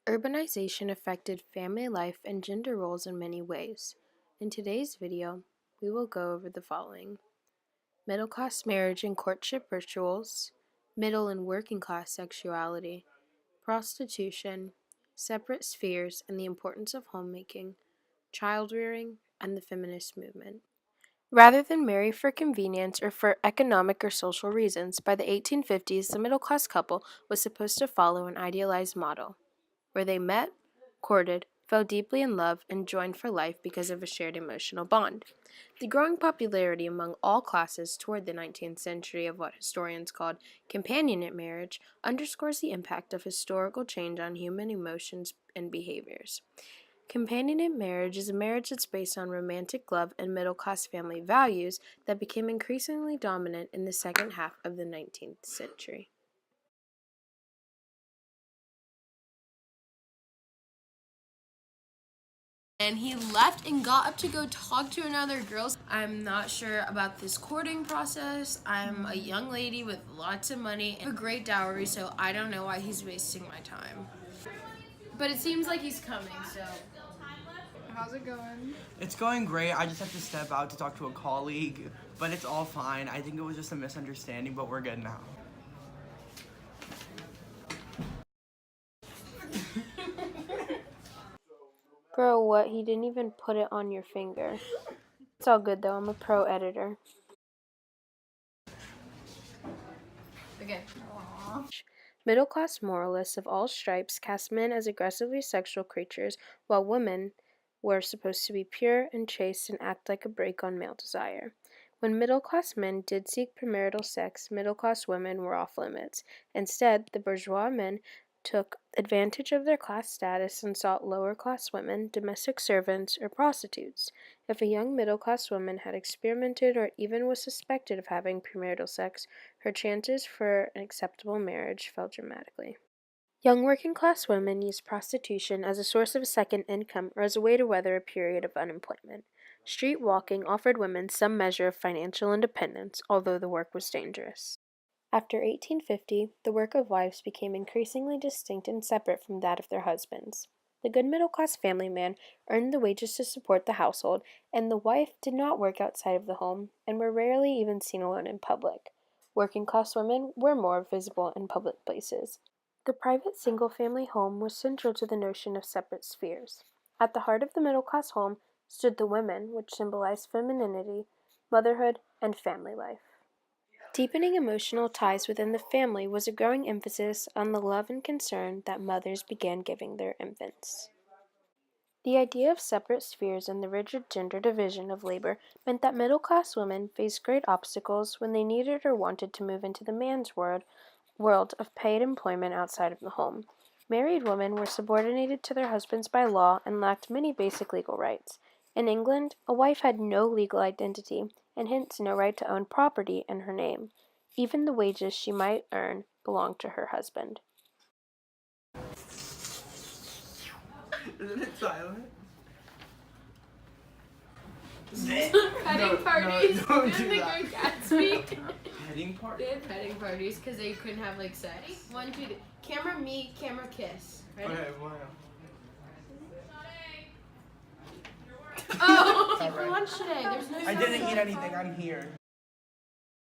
Urbanization affected family life and gender roles in many ways. In today's video, we will go over the following: middle-class marriage and courtship rituals, middle and working-class sexuality, prostitution, separate spheres and the importance of homemaking, child-rearing, and the feminist movement. Rather than marry for convenience or for economic or social reasons, by the 1850s, the middle-class couple was supposed to follow an idealized model where they met, courted, fell deeply in love, and joined for life because of a shared emotional bond. The growing popularity among all classes toward the 19th century of what historians called companionate marriage underscores the impact of historical change on human emotions and behaviors. Companionate marriage is a marriage that's based on romantic love and middle-class family values that became increasingly dominant in the second half of the 19th century. And he left and got up to go talk to another girl. I'm not sure about this courting process. I'm a young lady with lots of money and a great dowry, so I don't know why he's wasting my time. But it seems like he's coming, so. How's it going? It's going great. I just have to step out to talk to a colleague, but it's all fine. I think it was just a misunderstanding, but we're good now. Bro, what? He didn't even put it on your finger. It's all good though, I'm a pro editor. Okay. Middle-class moralists of all stripes cast men as aggressively sexual creatures, while women were supposed to be pure and chaste and act like a brake on male desire. When middle-class men did seek premarital sex, middle-class women were off limits. Instead, the bourgeois men took advantage of their class status and sought lower-class women, domestic servants, or prostitutes. If a young middle-class woman had experimented or even was suspected of having premarital sex, her chances for an acceptable marriage fell dramatically. Young working-class women used prostitution as a source of a second income or as a way to weather a period of unemployment. Street walking offered women some measure of financial independence, although the work was dangerous. After 1850, the work of wives became increasingly distinct and separate from that of their husbands. The good middle-class family man earned the wages to support the household, and the wife did not work outside of the home and were rarely even seen alone in public. Working-class women were more visible in public places. The private single-family home was central to the notion of separate spheres. At the heart of the middle-class home stood the women, which symbolized femininity, motherhood, and family life. Deepening emotional ties within the family was a growing emphasis on the love and concern that mothers began giving their infants. The idea of separate spheres and the rigid gender division of labor meant that middle-class women faced great obstacles when they needed or wanted to move into the man's world of paid employment outside of the home. Married women were subordinated to their husbands by law and lacked many basic legal rights. In England, a wife had no legal identity, and hence no right to own property in her name. Even the wages she might earn belonged to her husband. Isn't it silent? Petting parties. don't Didn't do the that. Great Gatsby? Petting part? They had petting parties because they couldn't have like sex. 1, 2, 3. Camera me, camera kiss. Ready? Okay, wow. Oh, for Alright. lunch today. There's no. I didn't eat anything. I'm here.